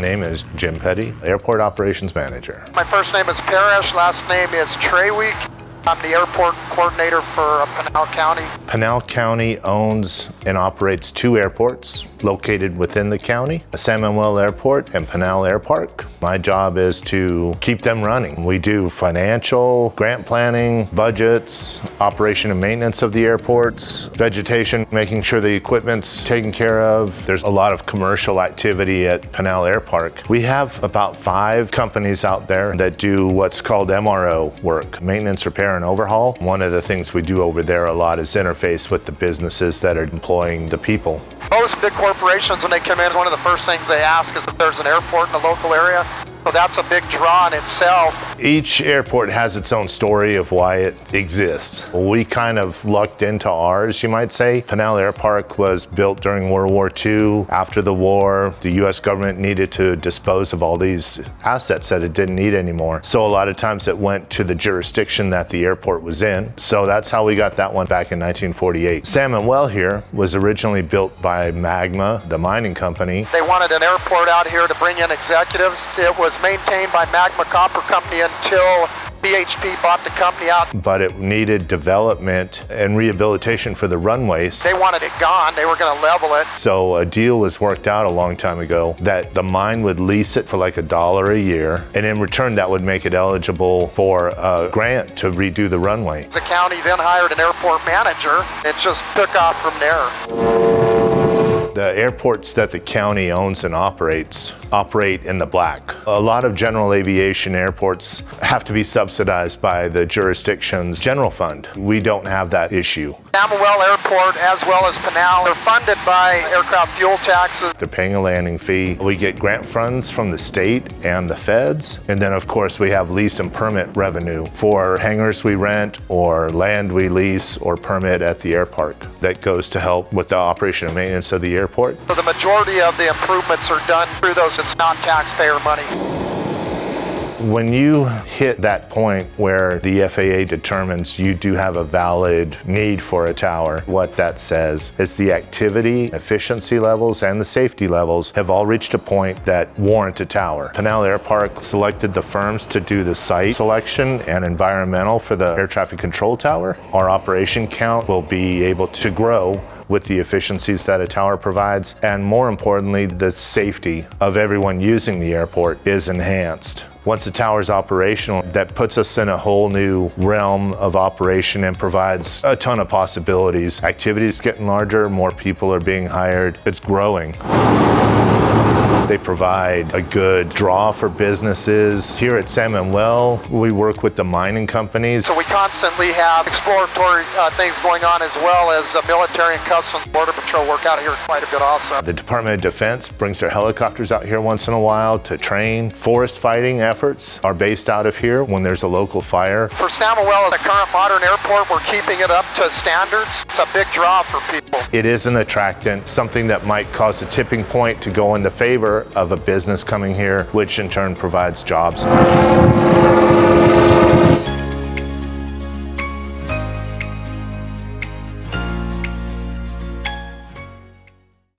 name is Jim Petty, Airport Operations Manager. My first name is Parrish, last name is Treweek. I'm the airport coordinator for Pinal County. Pinal County owns and operates 2 airports located within the county, San Manuel Airport and Pinal Airpark. My job is to keep them running. We do financial, grant planning, budgets, operation and maintenance of the airports, vegetation, making sure the equipment's taken care of. There's a lot of commercial activity at Pinal Airpark. We have about 5 companies out there that do what's called MRO work, maintenance, repair, and overhaul. One of the things we do over there a lot is interface with the businesses that are employing the people. Most big corporations, when they come in, one of the first things they ask is if there's an airport in the local area. So that's a big draw in itself. Each airport has its own story of why it exists. We kind of lucked into ours, you might say. Pinal Airpark was built during World War II. After the war, the U.S. government needed to dispose of all these assets that it didn't need anymore. So a lot of times it went to the jurisdiction that the airport was in. So that's how we got that one back in 1948. San Manuel here was originally built by Magma, the mining company. They wanted an airport out here to bring in executives. It was maintained by Magma Copper Company until BHP bought the company out. But it needed development and rehabilitation for the runways. They wanted it gone. They were going to level it. So a deal was worked out a long time ago that the mine would lease it for like $1 a year, and in return that would make it eligible for a grant to redo the runway. The county then hired an airport manager. It just took off from there. The airports that the county owns and operates operate in the black. A lot of general aviation airports have to be subsidized by the jurisdiction's general fund. We don't have that issue. San Manuel Airport as well as Pinal are funded by aircraft fuel taxes. They're paying a landing fee. We get grant funds from the state and the feds. And then of course we have lease and permit revenue for hangars we rent or land we lease or permit at the airpark. That goes to help with the operation and maintenance of the airport. So the majority of the improvements are done through those. It's not taxpayer money. When you hit that point where the FAA determines you do have a valid need for a tower, what that says is the activity, efficiency levels, and the safety levels have all reached a point that warrant a tower. Pinal Airpark selected the firms to do the site selection and environmental for the air traffic control tower. Our operation count will be able to grow with the efficiencies that a tower provides, and more importantly, the safety of everyone using the airport is enhanced. Once the tower is operational, that puts us in a whole new realm of operation and provides a ton of possibilities. Activity's getting larger, more people are being hired, it's growing. They provide a good draw for businesses. Here at San Manuel, we work with the mining companies. So we constantly have exploratory things going on, as well as military and customs border patrol work out here quite a bit also. The Department of Defense brings their helicopters out here once in a while to train. Forest fighting efforts are based out of here when there's a local fire. For San Manuel, as a current modern airport, we're keeping it up to standards. It's a big draw for people. It is an attractant, something that might cause a tipping point to go in the favor of a business coming here, which in turn provides jobs.